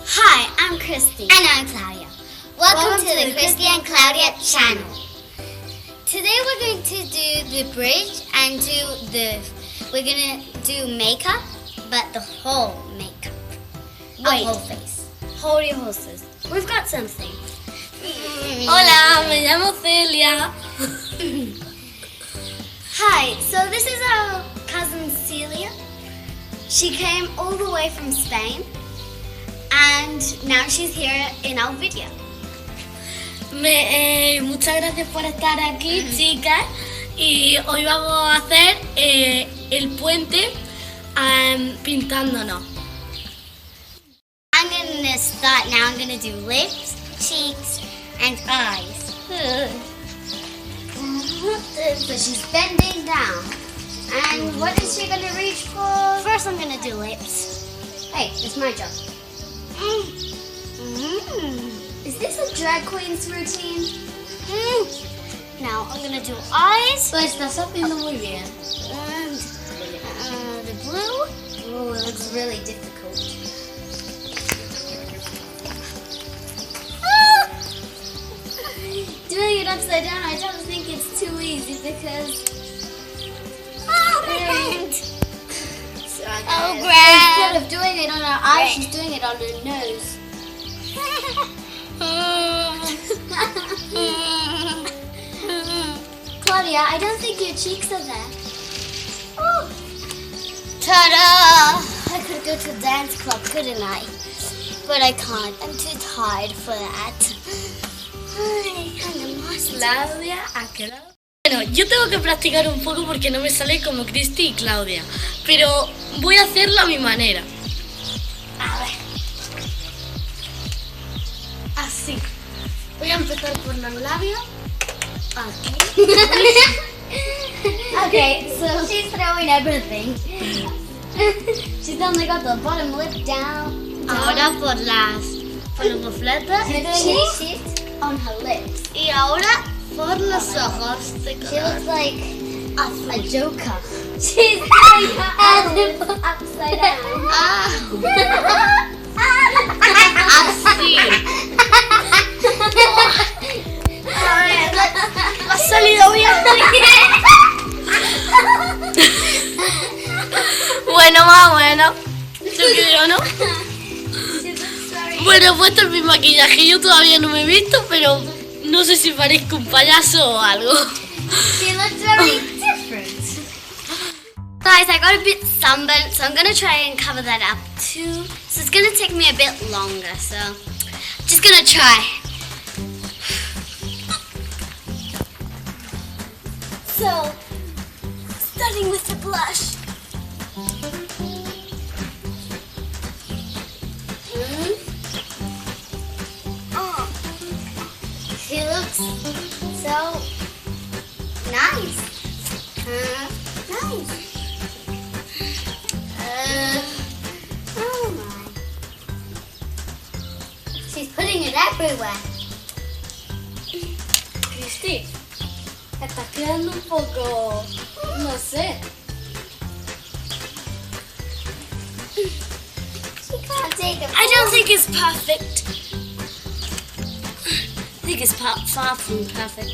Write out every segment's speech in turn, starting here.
Hi, I'm Christy. And I'm Claudia. Welcome to the Christy and Claudia channel. Today we're going to do the bridge and we're going to do makeup, but the whole makeup. Wait. Whole face. Hold your horses. We've got something. Hola, me llamo Celia. Hi, so this is our cousin Celia. She came all the way from Spain and now she's here in our video. Muchas gracias por estar aquí, chicas. Y hoy vamos a hacer el puente pintándonos. I'm going to start now. I'm going to do lips, cheeks, and eyes. So she's bending down. And what is she going to reach for? First I'm going to do lips. Hey, it's my job. Is this a drag queen's routine? Now I'm going to do eyes. Lo estás haciendo muy bien. And the blue. Oh, it looks really difficult. Doing it upside down, I don't think it's too easy because... my hand! Instead of doing it on her eyes, she's doing it on her nose. Claudia, I don't think your cheeks are there. Oh. Ta-da! I could go to a dance club, couldn't I? But I can't. I'm too tired for that. Claudia ha quedado. Bueno, yo tengo que practicar un poco porque no me sale como Christy y Claudia. Pero voy a hacerlo a mi manera. A ver. Así. Voy a empezar por los labios. Aquí. Okay, so she's throwing everything. She's only got the bottom lip down. Ahora por los mofletes. She's doing shit on her lips. Y ahora por los ojos. She looks like a joker. She's doing her lip upside down. Así. Ha salido bien. Bueno, más bueno. Yo creo, ¿no? Bueno, pues este es mi maquillaje. Yo todavía no me he visto, pero no sé si parezco un payaso o algo. She looks very different. Guys, I got a bit sunburnt, so I'm going to try and cover that up too. So it's going to take me a bit longer, so just going to try. So, starting with the blush. Oh, she looks so nice. Nice. Oh my. She's putting it everywhere. Christy, estás quedando un poco, no sé. She can't take it. I don't think it's perfect. I think it's far from perfect.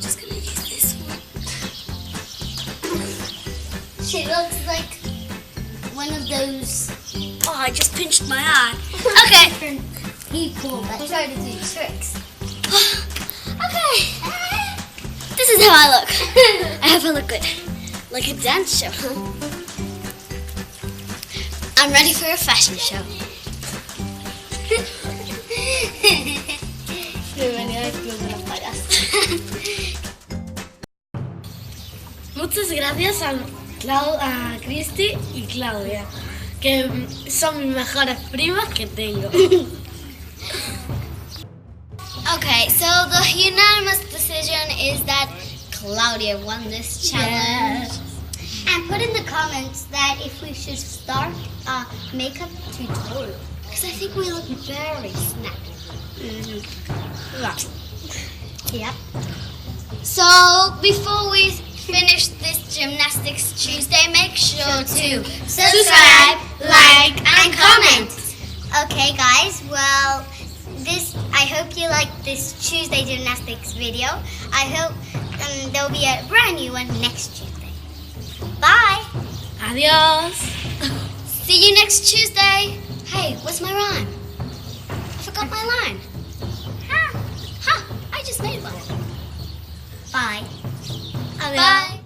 Just gonna use this one. She looks like one of those Oh, I just pinched my eye. okay people that try to do tricks. Okay. This is how I look. I hope I look good. Like a dance show, huh? I'm ready for a fashion show. Bienvenida al club de los payasos. Muchas gracias a Christy y Claudia, que son mis mejores primas que tengo. Okay, so the unanimous decision is that Claudia won this challenge. Yes. And put in the comments that if we should start a makeup tutorial. Because I think we look very snappy. Yep. So before we finish this Gymnastics Tuesday, make sure to subscribe, like, and comment. Okay, guys. Well, I hope you liked this Tuesday gymnastics video. I hope there'll be a brand new one next Tuesday. Bye. Adiós. See you next Tuesday. Hey, what's my rhyme? I forgot my line. I just made one. Bye. Adiós. Bye.